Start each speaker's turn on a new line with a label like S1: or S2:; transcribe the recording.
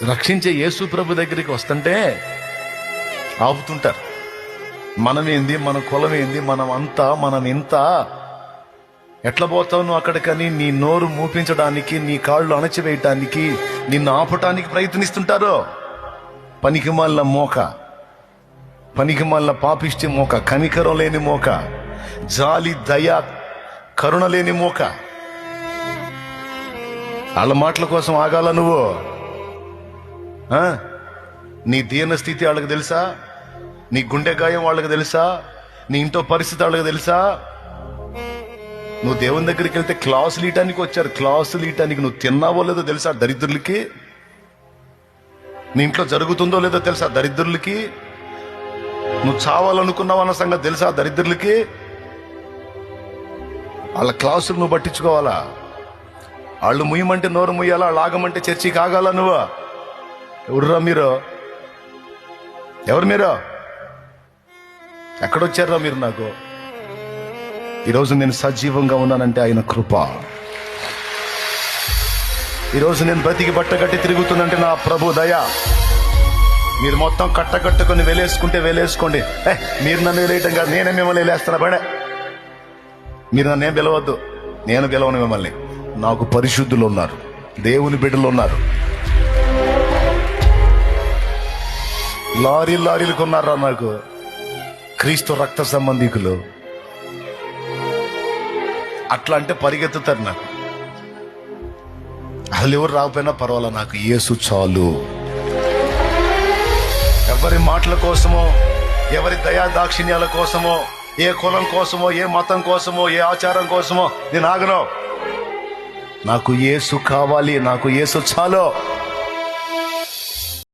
S1: రక్షించే యేసు ప్రభు దగ్గరికి వస్తుంటే ఆపుతుంటారు. మనమేంది, మన కులం ఏంది, మనం ఇంత ఎట్లా పోతావు నువ్వు అక్కడికని నీ నోరు మూపించడానికి, నీ కాళ్ళు అణచివేయటానికి, నిన్ను ఆపటానికి ప్రయత్నిస్తుంటారు. పనికిమాలిన మోక, పనికిమాలిన పాపిష్టి మోక, కనికరం లేని మోక, జాలి దయ కరుణ లేని మోక. వాళ్ళ మాటల కోసం ఆగాల నువ్వు? నీ దీన స్థితి వాళ్ళకి తెలుసా? నీ గుండె గాయం వాళ్ళకి తెలుసా? నీ ఇంట్లో పరిస్థితి వాళ్ళకి తెలుసా? నువ్వు దేవుని దగ్గరికి వెళ్తే క్లాసులు ఇయటానికి వచ్చారు. క్లాసులు ఇయటానికి నువ్వు తిన్నావో లేదో తెలుసా దరిద్రులకి? నీ ఇంట్లో జరుగుతుందో లేదో తెలుసా దరిద్రులకి? నువ్వు చావాలనుకున్నావు అన్న సంగతి తెలుసా దరిద్రులకి? వాళ్ళ క్లాసులు నువ్వు పట్టించుకోవాలా? వాళ్ళు ముయ్యమంటే నోరు ముయ్యాలా? వాళ్ళు ఆగమంటే చర్చికి ఆగాల నువ్వు? ఎవరురా మీరు? ఎవరు మీరు? ఎక్కడొచ్చారా మీరు నాకు? ఈరోజు నేను సజీవంగా ఉన్నానంటే ఆయన కృప. ఈరోజు నేను బ్రతికి బట్ట కట్టి తిరుగుతుందంటే నా ప్రభు దయ. మీరు మొత్తం కట్టకట్టుకొని వెలేసుకుంటే వెలేసుకోండి. మీరు నన్ను వెలేయటం కాదు, నేనే మిమ్మల్ని వెలేస్తాను. బడే మీరు నన్నేం పిలవద్దు, నేను పిలవను మిమ్మల్ని. నాకు పరిశుద్ధులు ఉన్నారు, దేవుని బిడ్డలు ఉన్నారు. లారీలు కొన్నారా నాకు? క్రీస్తు రక్త సంబంధికులు. అట్లా అంటే పరిగెత్తుతారు నాకు. అసలు ఎవరు రాకపోయినా పర్వాలా, నాకు యేసు చాలు. ఎవరి మాటల కోసమో, ఎవరి దయా దాక్షిణ్యాల కోసమో, ఏ కులం కోసమో, ఏ మతం కోసమో, ఏ ఆచారం కోసమో నేను ఆగను. నాకు యేసు కావాలి, నాకు యేసు చాలు.